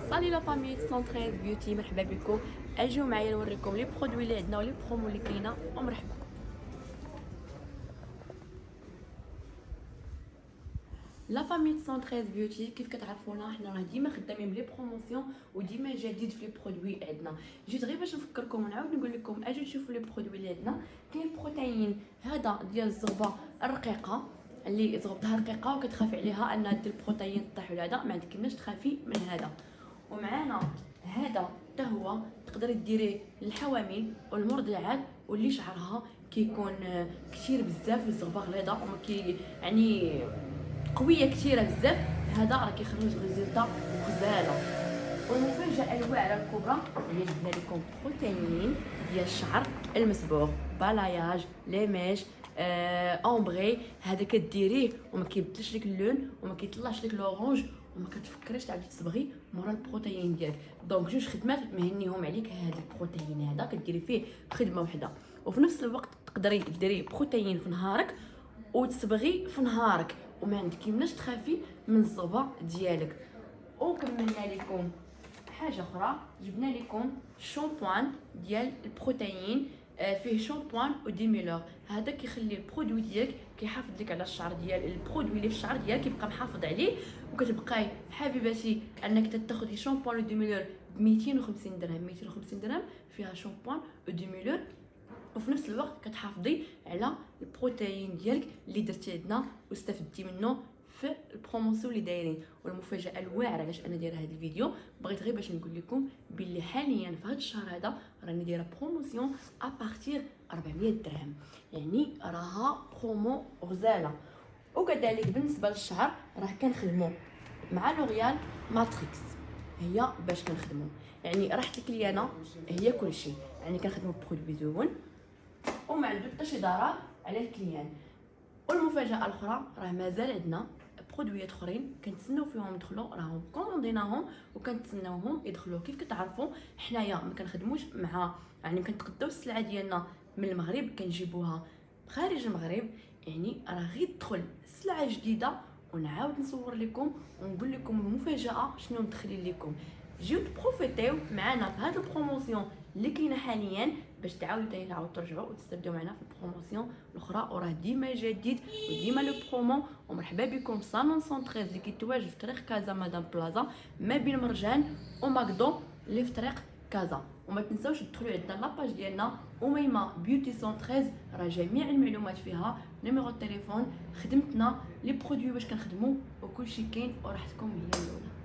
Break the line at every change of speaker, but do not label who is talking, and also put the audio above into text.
صالي لا فامي 113 بيوتي، مرحبا بكم. اجيو معايا نوريكم لي برودوي اللي عندنا ولي برومو اللي كاينه. ومرحبا. لا فامي 113 بيوتي كيف كتعرفونا حنا راه ديما خدامين بلي بروموسيون وديما جديد في لي برودوي عندنا. جيت غير باش نفكركم ونعاود نقول لكم اجيو تشوفوا لي برودوي اللي عندنا. كاين بروتين هذا ديال الزغبه الرقيقه اللي زغبتها رقيقه وكتخافي عليها انها دير البروتين طيح ولا هذا، ما عندكماش تخافي من هذا. ومعانا هذا حتى هو تقدري ديريه للحوامل والمرضعات واللي شعرها كيكون كثير بزاف، الزغبه غليظه وما كي يعني قويه كثيره بزاف، هذا راه كيخرج ريزلطه غزاله. والمفاجاه الواعره الكبرى هي جبنا لكم بروتين ديال الشعر المصبوغ، بالاياج لي ميش امبري. هذا كديريه وما كيبدلش لك اللون وما كيطلعش لك لورانج وما كتفكريش تعاودي تصبغي مورا البروتين ديالك. دونك جوج خدمات مهنيهم عليك. هذا البروتين هذا كديري فيه خدمه وحده، وفي نفس الوقت تقدري ديري بروتين في نهارك وتصبغي في نهارك وما عندكيمناش تخافي من الزغبه ديالك. وكملنا لكم حاجه اخرى، جبنا لكم شامبوان ديال البروتين، فيه شامبوان وديميلور. هذا كيخلي البرودوي ديالك كيحافظ لك على الشعر ديال البرودوي اللي في الشعر ديالك كيبقى محافظ عليه، وكتبقاي حبيبتي انك تاخذي شامبوان وديميلور ب 250 درهم. 250 درهم فيها شامبوان وديميلور، وفي نفس الوقت كتحافظي على البروتين ديالك اللي درتي عندنا واستفدتي منه في البروموسيون اللي دايرين. والمفاجاه الواعره علاش انا دايره هذا الفيديو، بغيت غير باش نقول لكم باللي حاليا في هذا الشهر هذا راني دايره بروموسيون ابارتير 400 درهم، يعني راها برومو غزاله. وكذلك بالنسبه للشعر راه كنخدموا مع لوريال ماتريكس، هي باش كنخدموا يعني راحه الكليانه هي كلشي، يعني كنخدموا برودوي زوين وما عنده حتى شي ضرر على الكليان. والمفاجاه الاخرى راه مازال عندنا برودويات اخرين كنتسناو فيهم يدخلوا، راهم كومونديناهم وكنتسناوهم يدخلوا. كيف كتعرفوا حنايا ما كنخدموش مع يعني كنتقداو السلعه ديالنا من المغرب كنجيبوها خارج المغرب، يعني راه غير تدخل سلعه جديده ونعاود نصور لكم ونقول لكم المفاجاه شنو مدخلين لكم. جيو تبروفيتيو معنا في هذه البروموسيون اللي كاينه حاليا باش تعاودوا ترجعوا وتستافدوا معنا في البروموسيون الاخرى. وراه ديما جديد وديما لو برومو. ومرحبا بكم صالون 113 اللي كيتواجد في طريق كازا مدام بلازا ما بين مرجان وماكدو اللي في طريق كازا. وما تنساوش تدخلوا عندنا لاباج ديالنا اميمه بيوتي 113، راه جميع المعلومات فيها، نيميرو التليفون، خدمتنا، لي برودوي باش كنخدموا وكلشي كاين، وراحتكم هي الاولى.